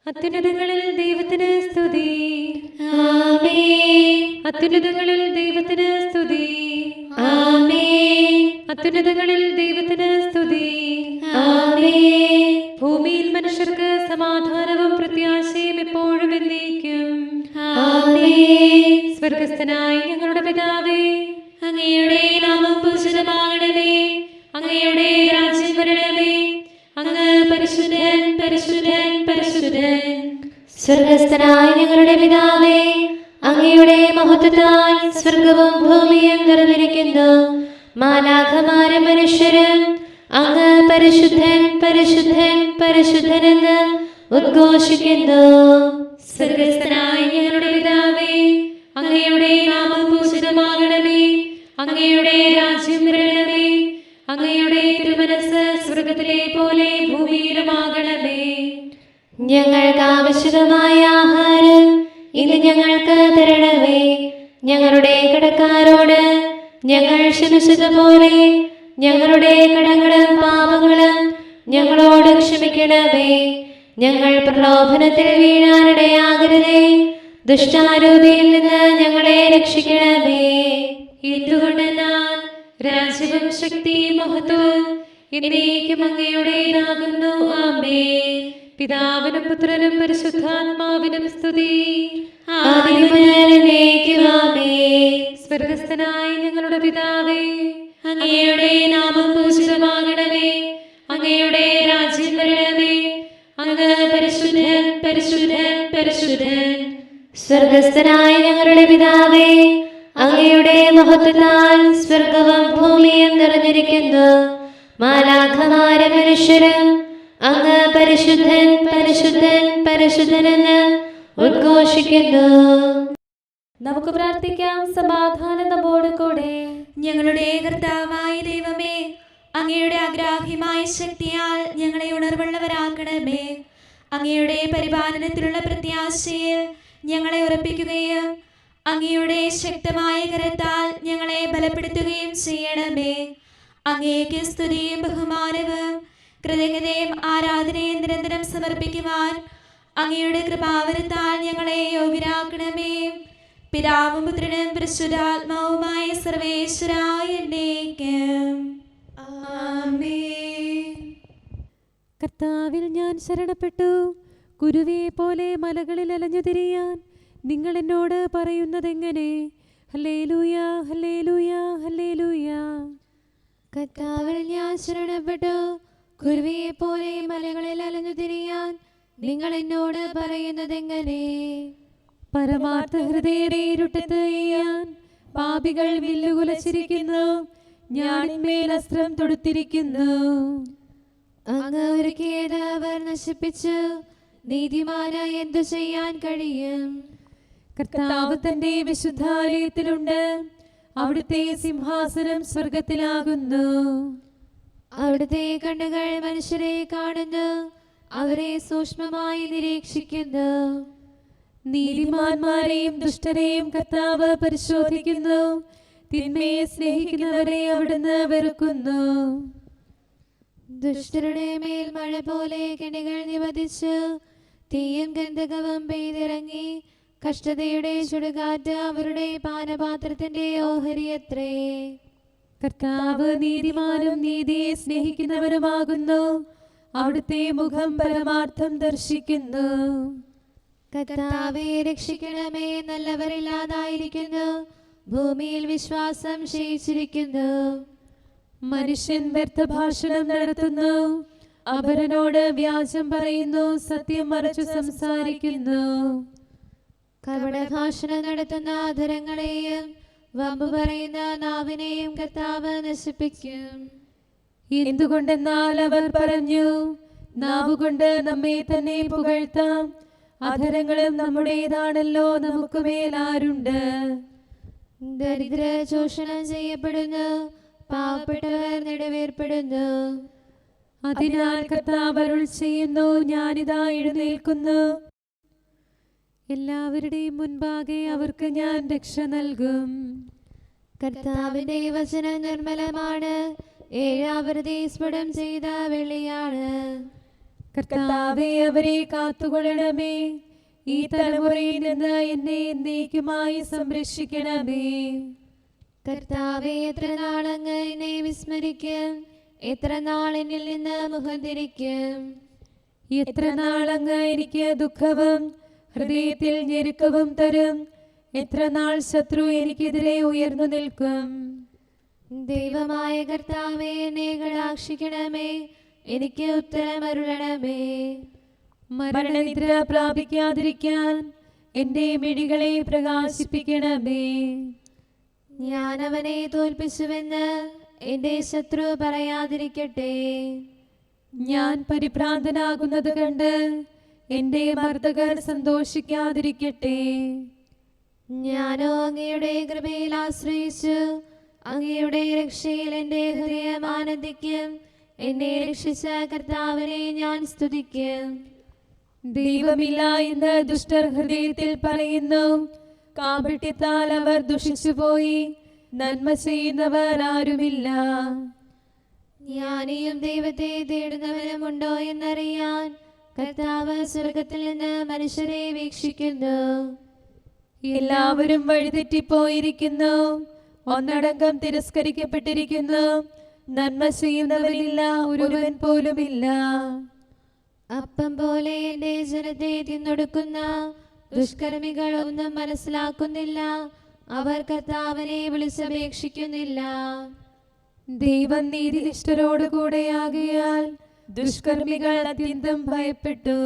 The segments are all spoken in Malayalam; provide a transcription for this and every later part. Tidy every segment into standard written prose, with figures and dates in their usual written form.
അത്യുന്നതങ്ങളിൽ ദൈവത്തിന് സ്തുതി. ആമേൻ. അത്യുന്നതങ്ങളിൽ ദൈവത്തിന് സ്തുതി. ആമേൻ. അത്യുന്നതങ്ങളിൽ ദൈവത്തിന് സ്തുതി. ആമേൻ. ഭൂമിയിൽ മനുഷ്യർക്ക് സമാധാനവും പ്രത്യാശയും എപ്പോഴും എന്നേക്കും. ആമേൻ. സ്വർഗസ്ഥനായ ഞങ്ങളുടെ പിതാവേ, അങ്ങയുടെ നാമം പൂജിതമാകണമേ. അങ്ങയുടെ രാജ്യം വരണമേ. അങ്ങ് പരിശുദ്ധൻ, പരിശുദ്ധൻ, പരിശുദ്ധൻ. സ്വർഗസ്ഥനായ ഞങ്ങളുടെ പിതാവേ, അങ്ങയുടെ മഹത്വത്താൽ സ്വർഗവും ഭൂമിയും നിറഞ്ഞിരിക്കുന്നു. മാലാഖമാരും മനുഷ്യരും അങ്ങ് പരിശുദ്ധൻ, പരിശുദ്ധൻ, പരിശുദ്ധനെന്ന് ഉദ്ഘോഷിക്കുന്നു. സ്വർഗസ്ഥനായ ഞങ്ങളുടെ പിതാവേ, അങ്ങയുടെ നാമം പൂജിതമാകണമേ. അങ്ങയുടെ രാജ്യം വരണമേ. അങ്ങയുടെ തിരുമനസ്സ് സ്വർഗത്തിലെ പോലെ ഭൂമിയിലുമാകണമേ. ഞങ്ങൾക്ക് ആവശ്യമായ ആഹാരം ഇന്ന് ഞങ്ങൾക്ക് തരണമേ. ഞങ്ങളുടെ കടക്കാരോട് ഞങ്ങൾ ക്ഷമിച്ചതുപോലെ ഞങ്ങളുടെ കടങ്ങളും പാപങ്ങളും ഞങ്ങളോട് ക്ഷമിക്കണമേ. ഞങ്ങൾ പ്രലോഭനത്തിൽ വീഴാനിടയാകരുതേ. ദുഷ്ടാരൂപിയിൽ നിന്ന് ഞങ്ങളെ രക്ഷിക്കണമേ. എന്തുകൊണ്ടെന്നാൽ രാജ്യവും ശക്തിയും മഹത്വവും എന്നേക്കും അങ്ങയുടേതാകുന്നു. ആമേൻ. പിതാവിനും പുത്രനും പരിശുദ്ധാത്മാവിനും സ്തുതി. ആദിയും മുതൽ എന്നേക്കും ആമേൻ. സ്വർഗസ്ഥനായ ഞങ്ങളുടെ പിതാവേ, അങ്ങയുടെ നാമം പൂജിതമാകണമേ. അങ്ങയുടെ രാജ്യം വരണമേ. അങ്ങ് പരിശുദ്ധൻ, പരിശുദ്ധൻ, പരിശുദ്ധൻ. സ്വർഗസ്ഥനായ ഞങ്ങളുടെ പിതാവേ, അങ്ങയുടെ മഹത്വത്താൽ സ്വർഗവും ഭൂമിയും നിറഞ്ഞിരിക്കുന്നു. മാലാഖമാരും മനുഷ്യരും അങ്ങ് പരിശുദ്ധൻ, പരിശുദ്ധൻ, പരിശുദ്ധനെന്ന് ഉദ്ഘോഷിക്കുന്നു. നമുക്ക് പ്രാർത്ഥിക്കാം. സമാധാനം നമ്മോട് കൂടെ. ഞങ്ങളുടെ കർത്താവായ ദൈവമേ, അങ്ങയുടെ അഗ്രാഹ്യമായ ശക്തിയാൽ ഞങ്ങളെ ഉണർവുള്ളവരാക്കണമേ. അങ്ങയുടെ പരിപാലനത്തിലുള്ള പ്രത്യാശയിൽ ഞങ്ങളെ ഉറപ്പിക്കുകയും അങ്ങയുടെ ശക്തമായ കരത്താൽ ഞങ്ങളെ ബലപ്പെടുത്തുകയും ചെയ്യണമേ. അങ്ങേക്ക് സ്തുതിയും ബഹുമാനവും കൃതജ്ഞതയും ആരാധനയും നിരന്തരം സമർപ്പിക്കുവാൻ അങ്ങയുടെ കൃപാവരത്താൽ ഞങ്ങളെ യോഗ്യരാക്കണമേ. പിതാവും പുത്രനും പരിശുദ്ധാത്മാവുമായ സർവേശ്വരായ എന്നേക്കും ആമേൻ. കർത്താവിൽ ഞാൻ ശരണപ്പെട്ടു. കുരുവിയെ പോലെ മലകളിൽ അലഞ്ഞു തിരിയാൻ നിങ്ങൾ എന്നോട് പറയുന്നതെങ്ങനെ? Hallelujah, hallelujah, hallelujah. കർത്താവിൽ ഞാൻ ശരണപ്പെട്ടു. കുരുവിയെ പോലെ മലകളിൽ അലഞ്ഞു തിരിയാൻ നിങ്ങൾ എന്നോട് പറയുന്നതെങ്ങനെ? പരമാർത്ഥ ഹൃദയരെ ഇരുട്ടത്ത് എയ്യാൻ പാപികൾ വില്ലുകുലച്ചിരിക്കുന്നു. ഞാനിന്മേൽ അസ്ത്രം തൊടുത്തിരിക്കുന്നു. അങ്ങ് ഒരുക്കിയത് അവർ നശിപ്പിച്ചു. നീതിമാന് എന്തു ചെയ്യാൻ കഴിയും? കർത്താവ് തന്റെ വിശുദ്ധാലയത്തിലുണ്ട്. അവിടുത്തെ സിംഹാസനം സ്വർഗത്തിലാകുന്നു. അവിടുത്തെ കണ്ണുകൾ മനുഷ്യരെ കാണുന്നു. അവരെ സൂക്ഷ്മമായി നിരീക്ഷിക്കുന്നു. നീതിമാന്മാരെയും ദുഷ്ടരെയും കർത്താവ് പരിശോധിക്കുന്നു. തിന്മയെ സ്നേഹിക്കുന്നവരെ അവിടുന്ന് വെറുക്കുന്നു. ദുഷ്ടരുടെ മേൽ മഴ പോലെ കെണികൾ നിവദിച്ചു. തീയും ഗന്ധകവും പെയ്തിറങ്ങി. കഷ്ടതയുടെ ചുടുകാറ്റ് അവരുടെ പാനപാത്രത്തിന്റെ ഓഹരിയത്രേ. കർത്താവ് നീതിമാനും നീതിയെ സ്നേഹിക്കുന്നവരുമാകുന്നു. അവിടുത്തെ മുഖം പരമാർത്ഥം ദർശിക്കുന്നു. കർത്താവേ, രക്ഷിക്കണമേ. നല്ലവരില്ലാതായിരിക്കുന്നു. ഭൂമിയിൽ വിശ്വാസം ക്ഷയിച്ചിരിക്കുന്നു. മനുഷ്യൻ വ്യർത്ഥഭാഷണം നടത്തുന്നു. അപരനോട് വ്യാജം പറയുന്നു. സത്യം മറച്ചു സംസാരിക്കുന്നു. കപടഭാഷണം നടത്തുന്ന അധരങ്ങളെയും വമ്പ് പറയുന്ന നാവിനെയും കർത്താവ് നശിപ്പിക്കും. എന്തുകൊണ്ടെന്നാൽ അവർ പറഞ്ഞു, നാവുകൊണ്ട് നമ്മെ തന്നെ പുകഴ്ത്താം. അധരങ്ങളും നമ്മുടേതാണല്ലോ, നമുക്ക് മേലാരുണ്ട്? ദരിദ്ര ചൂഷണം ചെയ്യപ്പെടുന്നു. പാവപ്പെട്ടവർ നെടുവേർപ്പെടുന്നു. അതിനാൽ കർത്താവ് അരുൾ ചെയ്യുന്നു, ഞാനിതാ എഴുന്നേൽക്കുന്നു. എല്ലാവരുടെയും മുൻപാകെ അവർക്ക് ഞാൻ രക്ഷ നൽകും. കർത്താവിന്റെ വചനം നിർമ്മലമാണ്. ഏഴാവൃതി സ്ഫുടം ചെയ്ത വെള്ളിയാണ്. കർത്താവേ, അവരെ കാത്തുകൊള്ളണമേ. ഈ തലമുറയിൽ നിന്ന് എന്നെ എന്നേക്കുമായി സംരക്ഷിക്കണമേ. കർത്താവേ, എത്ര നാളങ്ങ് എന്നെ വിസ്മരിക്കും, എത്ര നാൾ എന്നിൽ നിന്ന് മുഖം തിരിക്കും. എത്ര നാളങ്ങ് എനിക്ക് ദുഃഖവും ഹൃദയത്തിൽ ഞെരുക്കവും തരും. എത്ര നാൾ ശത്രു എനിക്കെതിരെ ഉയർന്നു നിൽക്കും. ദൈവമായ കർത്താവേ, എന്നെ കടാക്ഷിക്കണമേ, എനിക്ക് ഉത്തരമരുളണമേ. മരണനിദ്ര പ്രാപിക്കാതിരിക്കാൻ എന്റെ മിഴികളെ പ്രകാശിപ്പിക്കണമേ. ഞാൻ അവനെ തോൽപ്പിച്ചുവെന്ന് എന്റെ ശത്രു പറയാതിരിക്കട്ടെ. ഞാൻ പരിഭ്രാന്തനാകുന്നത് കണ്ട് എന്റെ മർദ്ദകർ സന്തോഷിക്കാതിരിക്കട്ടെ. ഞാനോ അങ്ങയുടെ കൃപയിൽ ആശ്രയിച്ചു, അങ്ങയുടെ രക്ഷയിൽ എന്റെ ഹൃദയം ആനന്ദിക്കും. എന്നെ രക്ഷിച്ച കർത്താവിനെ ഞാൻ സ്തുതിക്കും. ദൈവമില്ല എന്ന് ദുഷ്ടർ ഹൃദയത്തിൽ പറയുന്നു. കാപട്യത്താൽ അവർ ദുഷിച്ചുപോയി, നന്മ ചെയ്യുന്നവർ ആരുമില്ല. ജ്ഞാനിയും ദൈവത്തെ തേടുന്നവനുമുണ്ടോ എന്നറിയാൻ കർത്താവ് സ്വർഗത്തിൽ നിന്ന് മനുഷ്യരെ വീക്ഷിക്കുന്നു. എല്ലാവരും വഴിതെറ്റിപ്പോയിരിക്കുന്നു, ഒന്നടങ്കം തിരസ്കരിക്കപ്പെട്ടിരിക്കുന്നു. നന്മ ചെയ്യുന്നവരില്ല, ഒരുവൻ പോലുമില്ല. അപ്പം പോലെ എന്റെ ജനത്തെ തിന്നൊടുക്കുന്ന ദുഷ്കർമ്മികൾ ഒന്നും മനസ്സിലാക്കുന്നില്ല. അവർ കർത്താവിനെ വിളിച്ചപേക്ഷിക്കുന്നില്ല. ദൈവം നീതിനിഷ്ഠരോട് കൂടെയാകയാൽ ദുഷ്കർമ്മികൾ അത്യന്തം ഭയപ്പെട്ടു.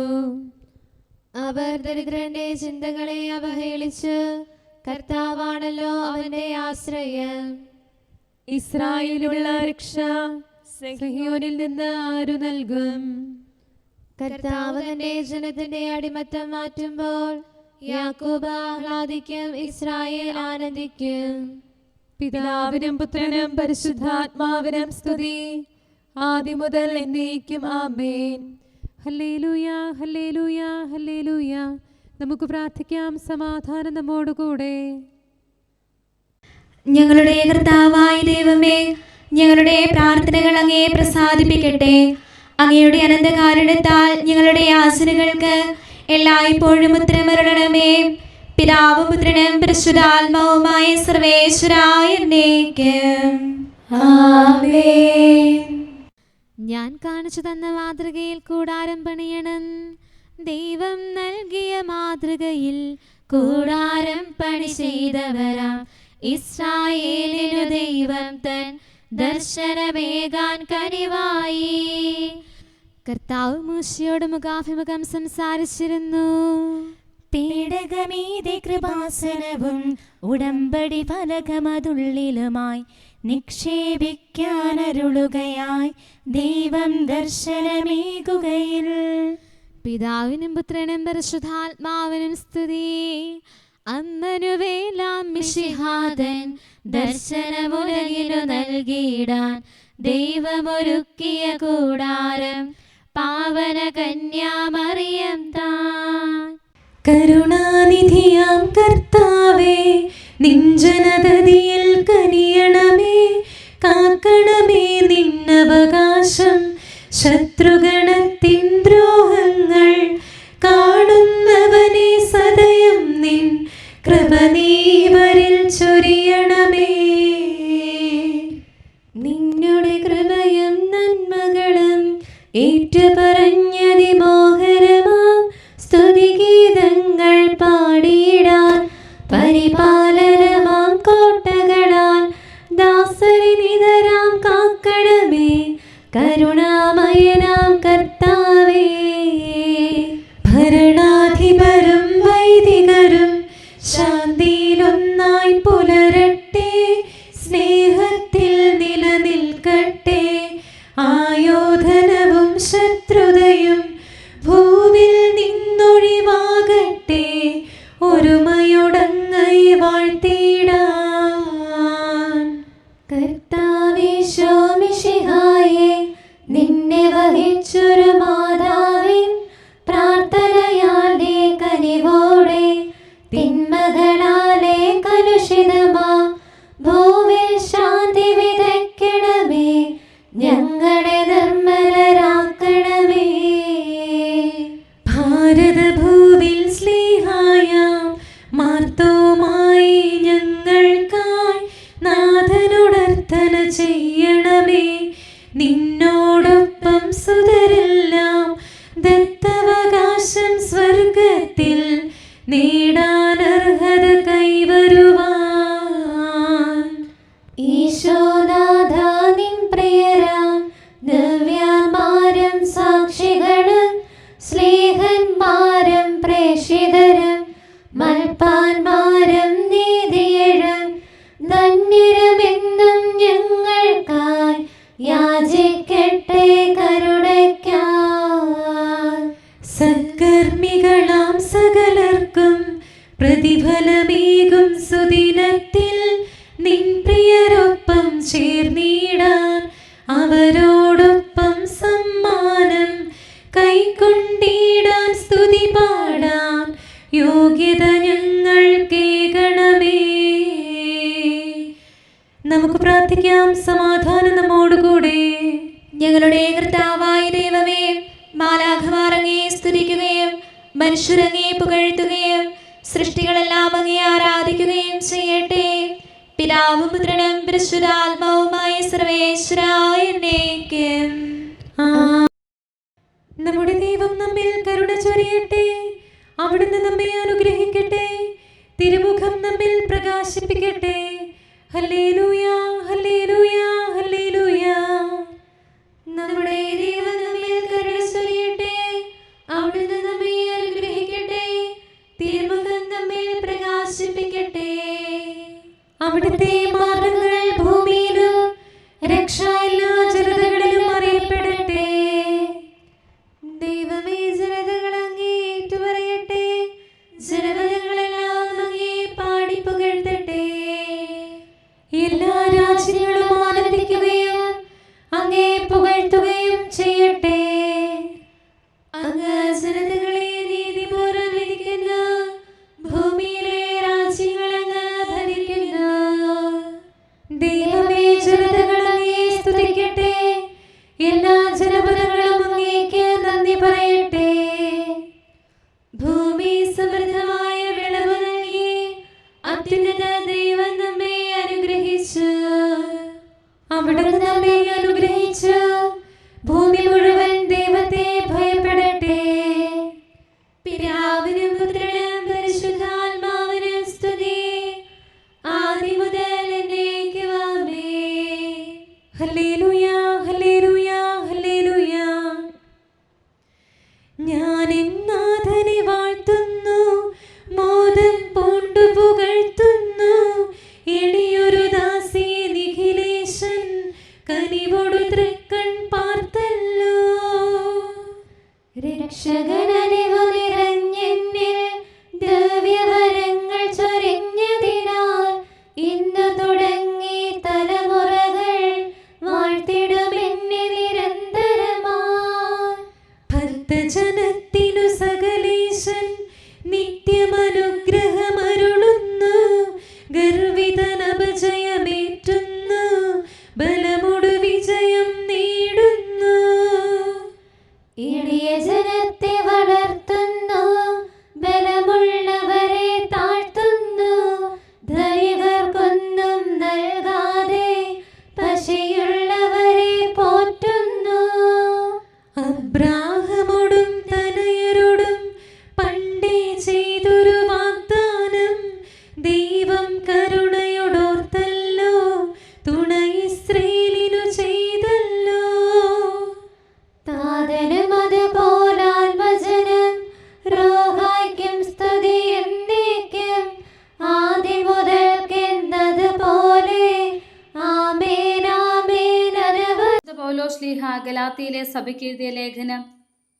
അവർ ദരിദ്രന്റെ ചിന്തകളെ അവഹേളിച്ച്, കർത്താവാണല്ലോ അവന്റെ ആശ്രയം. ഇസ്രായേലിലുള്ള രക്ഷ സിഹ്യോനിൽ നിന്ന് ആരു നൽകും? കർത്താവ് തന്റെ ജനത്തിന്റെ അടിമത്തം മാറ്റുമ്പോൾ യാക്കോബ് ആഹ്ലാദിക്കും, ഇസ്രായേൽ ആനന്ദിക്കും. പിതാവിനും പുത്രനും പരിശുദ്ധാത്മാവിനും സ്തുതി, ആദ്യം മുതൽ എന്നേക്കും ആമേൻ. Hallelujah, hallelujah, hallelujah. നമുക്ക് പ്രാർത്ഥിക്കാം. സമാധാനം നമ്മോടുകൂടെ. ഞങ്ങളുടെ കർത്താവായ ദൈവമേ, ഞങ്ങളുടെ പ്രാർത്ഥനകൾ അങ്ങയെ പ്രസാദിപ്പിക്കട്ടെ. അങ്ങയുടെ അനന്തകാരുണ്യത്താൽ ഞങ്ങളുടെ യാചനകൾക്ക് എല്ലായ്പ്പോഴും ഉത്തരമരുളണമേ. പിതാവും പുത്രനും പരിശുദ്ധാത്മാവുമായ സർവേശ്വരായ എന്നേക്കും ആമേൻ. ഞാൻ കാണിച്ചു തന്ന മാതൃകയിൽ കൂടാരം പണിയണം. ദൈവം നൽകിയ മാതൃകയിൽ കൂടാരം പണി ചെയ്തവരാം ഇസ്രായേലിനു ദൈവം തൻ ദർശനമേകാൻ കനിവായി. കർത്താവ് മൂശയോട് മുഖാഭിമുഖം സംസാരിച്ചിരുന്നു. പേടകമീതെ കൃപാസനവും ഉടമ്പടി ഫലകമതുള്ളിലുമായി നിക്ഷേപിക്കാനരുളുകയായി ദൈവം ദർശനമേകുകയിൽ. പിതാവിനും പുത്രനും പരിശുദ്ധാത്മാവിനും സ്തുതി. അമ്മനുവേലാം മിശിഹാതൻ ദർശനമുലകിനു നൽകിയിടാൻ ദൈവമൊരുക്കിയ കൂടാരം പാവന കന്യാമറിയം താൻ. കരുണാനിധിയാം കർത്താവേ, നിഞ്ജനതതിയിൽ കനിയണമേ. കാക്കണമേ നിന്നവകാശം, ശത്രുഗണത്തിൻ ദ്രോഹങ്ങൾ കാണുന്നവനെ സദയം നിൻ കൃപ നീവരിൽ ചൊരിയണമേ. നിന്നുടെ കൃപയും നന്മകളും ഏറ്റുപറഞ്ഞതിമോഹരമാം സ്തുതിഗീതങ്ങൾ പാടിയിടാൻ പരിപാലനമാം കോട്ടകളാൽ ദാസരി നിതരാം കാക്കണമേ. കരുണാമയനാം കർത്താവേ, ഭരണാധിപരും വൈദികരും ശാന്തിയിലൊന്നായി പുലരട്ടെ. സ്നേഹത്തിൽ നിലനിൽക്കട്ടെ. ആയോധനവും ശത്രുതയും ഭൂവിൽ നിന്നൊഴിവാകട്ടെ. ഒരുമയുടങ്ങൈ വാഴ്ത്തിടാൻ. കർത്താവീശോ മിശിഹായേ, നിന്നെ വഹിച്ചൊരു മാതാവിൻ പ്രാർത്ഥനയാലെ കനിവോടെ തിന്മകളാലെ കലുഷിതമാ ഭൂവിൽ ശാന്തി വിതയ്ക്കണമേ. ഞങ്ങളെ നിർമ്മലരാക്കണമേ. സുതരെല്ലാം ദത്തവകാശം സ്വർഗത്തിൽ നേടാൻ അർഹത കൈവരുവാൻ. ഈശോനാഥ നിൻ പ്രിയരാം ദിവ്യന്മാരും സാക്ഷികളും സ്നേഹന്മാരും പ്രേക്ഷിതരും മൽപ്പാന്മാരും നീതിയരും ധന്യരുമെന്നും ഞങ്ങൾക്കായി യാചിക്കട്ടെ കരുണയ്ക്കായി. സത്കർമ്മികളാം സകലർക്കും പ്രതിഫലമേകും സുദിനത്തിൽ നിൻ പ്രിയരൊപ്പം ചേർന്നിടാൻ അവരോടൊപ്പം സമ്മാനം കൈക്കൊണ്ടിടാൻ സ്തുതി പാടാൻ യോഗ്യത ഞങ്ങൾക്കേകണമേ. നമുക്ക് പ്രാർത്ഥിക്കാം. സമാധാനം നമ്മോടുകൂടെ. ഞങ്ങളുടെ കർത്താവായ ദൈവമേ, മാലാഖമാർ അങ്ങേ സ്തുതിക്കുകയും മനുഷ്യരങ്ങേ പുകഴ്ത്തുകയും സൃഷ്ടികളെല്ലാം അങ്ങേ ആരാധിക്കുകയും ചെയ്യട്ടെ. പിതാവും പുത്രനും പരിശുദ്ധാത്മാവുമായ സർവേശ്വരായ എന്നേക്കും. നമ്മുടെ ദൈവം നമ്മിൽ കരുണ ചൊരിയട്ടെ. അവിടുന്ന് നമ്മെ അനുഗ്രഹിക്കട്ടെ. തിരുമുഖം നമ്മിൽ പ്രകാശിപ്പിക്കട്ടെ. Hallelujah, hallelujah, hallelujah. നമ്മുടെ ദൈവം നമ്മിൽ കരുണ ചൊരിയട്ടെ. അവിടുന്ന് നമ്മെ അനുഗ്രഹിക്കട്ടെ. തിരുമുഖം നമ്മിൽ പ്രകാശിപ്പിക്കട്ടെ. അവിടുത്തെ മാർഗ്ഗങ്ങൾ ഭൂമിയിലും രക്ഷ എല്ലാ ജനതകളിലും അറിയപ്പെടട്ടെ. ദൈവമേ, ജനതകൾ അങ്ങേ ഏറ്റുപറയട്ടെ. ജനപദങ്ങളെല്ലാം അങ്ങേ പാടി പുകഴ്ത്തട്ടെ. എല്ലാ രാജ്യങ്ങളും ആനന്ദിക്കുകയും അങ്ങേ പുകഴ്ത്തുകയും ചെയ്യട്ടെ. അങ്ങ് ജനതകളെ നീതിപൂർവ്വം വിധിക്കുന്നു. ഭൂമിയിലെ രാജ്യങ്ങൾ അങ്ങ് ഭരിക്കുന്നു. ദൈവമേ, ജനതകൾ അങ്ങേ സ്തുതിക്കട്ടെ. എല്ലാ ജനപദങ്ങളും അങ്ങേക്ക് നന്ദി പറയട്ടെ. ഭൂമി സമൃദ്ധമായ വിളവ് നൽകി അത്യുന്നത ദൈവം നമ്മെ അനുഗ്രഹിച്ചു. അവിടുന്ന് നമ്മെ അനുഗ്രഹിച്ചു. ഭൂമി മുഴുവൻ ദൈവത്തെ ഭയപ്പെടട്ടെ. പിതാവിനും പുത്രനും പരിശുദ്ധാത്മാവിനും സ്തുതി, ആദി മുതൽ എന്നേക്കും ആമേൻ. Hallelujah, hallelujah, hallelujah. ഞാൻ നാഥനെ വാഴ്ത്തുന്നു, മോദം പൂണ്ടു പുകഴ്ത്തുന്നു. എളിയൊരു ദാസി നിഖിലേശൻ കനിവോടു തൃക്കൺ പാർത്തല്ലോ. രക്ഷകനലിവു നിറഞ്ഞെന്നിൽ ദിവ്യവരങ്ങൾ ചൊരിഞ്ഞതിനാൽ ഇന്നു തുടങ്ങി തലമുറകൾ വാഴ്ത്തിടുമെന്നെ നിരന്തരമായി. ഭക്തജനത്തിനു സകലേശൻ നിത്യമനുഗ്രഹമരുളുന്നു. ഗർവിതനപജയമേറ്റുന്നു, ബലമൊടു വിജയം നേടുന്നു. എളിയ ജനത്തെ വളർത്തുന്നു, ബലമുള്ളവരെ താഴ്ത്തുന്നു. ധനികർക്കൊന്നും നൽകാതെ പശയുള്ളവരെ പോറ്റുന്നു. അബ്രാഹമോടും തനയരോടും പണ്ടേ ചെയ്തൊരു വാഗ്ദാനം ദൈവം കരുണയോടോർത്തല്ലോ, തുണ ഇസ്രായേലിനു ചെയ്തല്ലോ. താതനും അതുപോലാത്മജനം റോഹായ്ക്കും സ്തുതി എന്നേക്കും ആദ്യം മുതൽക്കെന്നതുപോലെ ആമേൻ ആമേൻ അനവധി. പൗലോസ് ശ്ലീഹ ഗലാത്യയിലെ സഭയ്ക്ക് എഴുതിയ ലേഖനം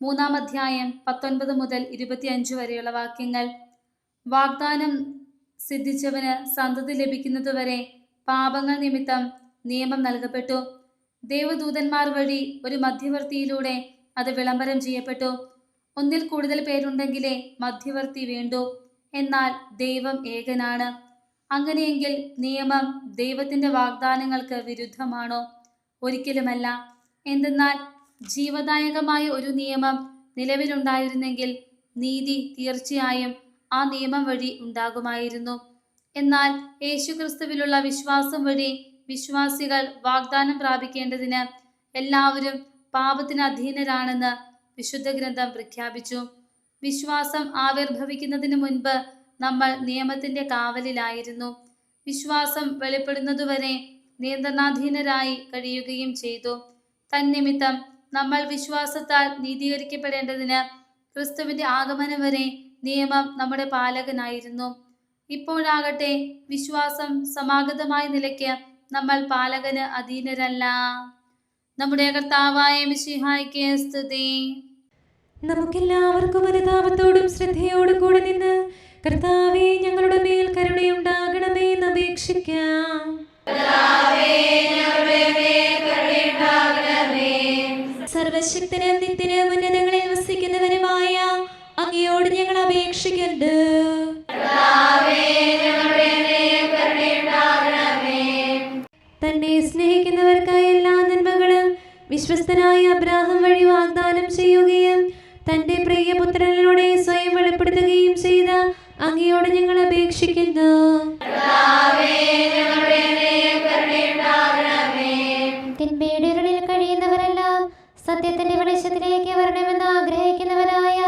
3-ാം അധ്യായം 19 മുതൽ 25 വരെയുള്ള വാക്യങ്ങൾ. വാഗ്ദാനം സിദ്ധിച്ചവന് സന്തതി ലഭിക്കുന്നതുവരെ പാപങ്ങൾ നിമിത്തം നിയമം നൽകപ്പെട്ടു. ദേവദൂതന്മാർ വഴി ഒരു മധ്യവർത്തിയിലൂടെ അത് വിളംബരം ചെയ്യപ്പെട്ടു. ഒന്നിൽ കൂടുതൽ പേരുണ്ടെങ്കിലേ മധ്യവർത്തി വേണ്ടൂ. എന്നാൽ ദൈവം ഏകനാണ്. അങ്ങനെയെങ്കിൽ നിയമം ദൈവത്തിന്റെ വാഗ്ദാനങ്ങൾക്ക് വിരുദ്ധമാണോ? ഒരിക്കലുമല്ല. എന്തെന്നാൽ ജീവദായകമായ ഒരു നിയമം നിലവിലുണ്ടായിരുന്നെങ്കിൽ നീതി തീർച്ചയായും ആ നിയമം വഴി ഉണ്ടാകുമായിരുന്നു. എന്നാൽ യേശുക്രിസ്തുവിലുള്ള വിശ്വാസം വഴി വിശ്വാസികൾ വാഗ്ദാനം പ്രാപിക്കേണ്ടതിന് എല്ലാവരും പാപത്തിന് അധീനരാണെന്ന് വിശുദ്ധ ഗ്രന്ഥം പ്രഖ്യാപിച്ചു. വിശ്വാസം ആവിർഭവിക്കുന്നതിന് മുൻപ് നമ്മൾ നിയമത്തിന്റെ കാവലിലായിരുന്നു. വിശ്വാസം വെളിപ്പെടുന്നതുവരെ നിയന്ത്രണാധീനരായി കഴിയുകയും ചെയ്തു. തന്നിമിത്തം നമ്മൾ വിശ്വാസത്താൽ നീതീകരിക്കപ്പെടേണ്ടതിന് ക്രിസ്തുവിന്റെ ആഗമനം വരെ നിയമം നമ്മുടെ പാലകനായിരുന്നു. ഇപ്പോഴാകട്ടെ വിശ്വാസം സമാഗതമായ നിലയ്ക്ക് നമ്മൾ പാലകന് അധീനരല്ല. നമ്മുടെ കർത്താവായ മിശിഹായ്ക്ക് സ്തുതി. നമുക്കെല്ലാവർക്കും അനുതാപത്തോടും ശ്രദ്ധയോടും കൂടെ നിന്ന് കർത്താവേ ഞങ്ങളുടെ മേൽ കരുണയുണ്ടാകണമേ എന്ന് അപേക്ഷിക്കാം. സർവശക്തനും നിത്യനും ഉന്നതങ്ങളിൽ വസിക്കുന്നവനുമായ അങ്ങയോട് ഞങ്ങൾ അപേക്ഷിക്കുന്നു. തന്നെ സ്നേഹിക്കുന്നവർക്കായി എല്ലാ നന്മകളും വിശ്വസ്തനായ അബ്രാഹാം വഴി വാഗ്ദാനം ചെയ്യുകയും തന്റെ പ്രിയപുത്രനിലൂടെ സ്വയം വെളിപ്പെടുത്തുകയും ചെയ്ത അങ്ങയോട് ഞങ്ങൾ അപേക്ഷിക്കുന്നു. തിന്മയുടെ ഇരുളിൽ കഴിയുന്നവരെല്ലാം സത്യത്തിന്റെ വെളിച്ചത്തിലേക്ക് വരണമെന്ന് ആഗ്രഹിക്കുന്നവരായ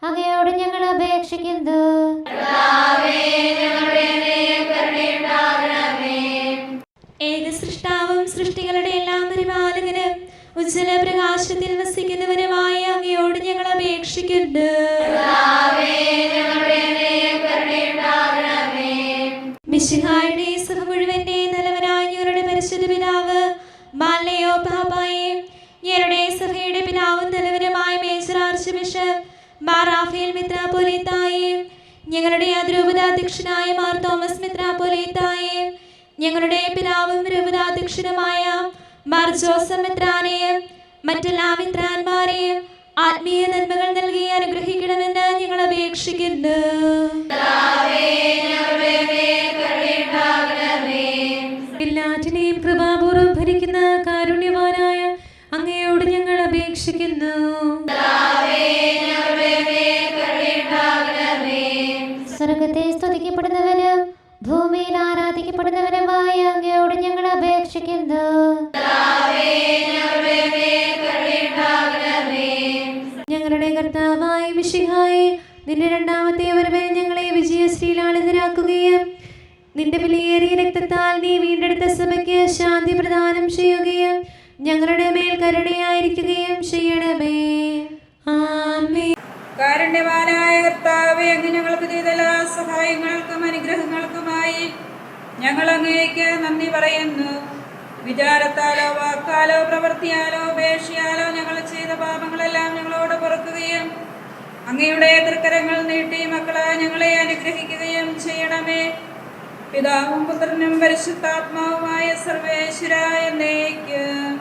അങ്ങയോട് ഞങ്ങൾ അപേക്ഷിക്കുന്നു. ഏക സൃഷ്ടാവും സൃഷ്ടികളുടെ എല്ലാം പരിപാലകനും ഉജ്ജ്വല പ്രകാശത്തിൽ വസിക്കുന്നവനുമായ അങ്ങയോട് ഞങ്ങൾ അപേക്ഷിക്കുന്നു. മിശിഹായുടെ സഭ മുഴുവന്റെ നല്ലവനായ ഞങ്ങളുടെ പരിശുദ്ധ പിതാവ് മാലയോ പാപ്പായെ, ഞങ്ങളുടെ സഭയുടെ പിതാവും നല്ലവനുമായ major archbishop Mar Raphael മെത്രാപ്പോലീത്തായെ, ഞങ്ങളുടെ അതിരൂപതാധ്യക്ഷനായ മാർ തോമസ് മെത്രാപ്പോലീത്തായെ, ഞങ്ങളുടെ പിതാവും രൂപതാധ്യക്ഷനുമായ മാർ ജോസഫ് മെത്രാനെയും മറ്റെല്ലാ മെത്രാന്മാരെയും ആത്മീയ നന്മകൾ നൽകി അനുഗ്രഹിക്കണമെന്ന് ഞങ്ങൾ അപേക്ഷിക്കുന്നു. എല്ലാറ്റിനെയും കൃപാപൂർവ്വം ഭരിക്കുന്ന കാരുണ്യവാനായ അങ്ങയോട് ഞങ്ങൾ അപേക്ഷിക്കുന്നു. സ്വർഗത്തെ സ്തുതിക്കപ്പെടുന്നവനും ഭൂമിയിൽ ആരാധിക്കപ്പെടുന്നവനുമായ അങ്ങയോട് ഞങ്ങൾ അപേക്ഷിക്കുന്നു. ഞങ്ങളുടെ കർത്താവായ മിശിഹായെ, നിന്റെ രണ്ടാമത്തെ വരവിൽ ഞങ്ങളെ വിജയശ്രീലാളിതരാക്കുകയും നിന്റെ വിലയേറിയ രക്തത്താൽ നീ വീണ്ടെടുത്ത സഭയ്ക്ക് ശാന്തി പ്രദാനം ചെയ്യുകയും ഞങ്ങളുടെ മേൽ കരുണയായിരിക്കുകയും ചെയ്യണമേ. ആമേൻ. കാരുണ്യവാനായ കർത്താവേ, അങ്ങ് ഞങ്ങൾക്ക് ചെയ്ത എല്ലാ സഹായങ്ങൾക്കും അനുഗ്രഹങ്ങൾക്കുമായി ഞങ്ങൾ അങ്ങേക്ക് നന്ദി പറയുന്നു. വിചാരത്താലോ വാക്കാലോ പ്രവൃത്തിയാലോ ഉപേക്ഷയാലോ ഞങ്ങൾ ചെയ്ത പാപങ്ങളെല്ലാം ഞങ്ങളോട് പൊറുക്കുകയും അങ്ങയുടെ തൃക്കരങ്ങൾ നീട്ടി മക്കളായ ഞങ്ങളെ അനുഗ്രഹിക്കുകയും ചെയ്യണമേ. പിതാവും പുത്രനും പരിശുദ്ധാത്മാവുമായ സർവേശ്വരായ എന്നേക്കും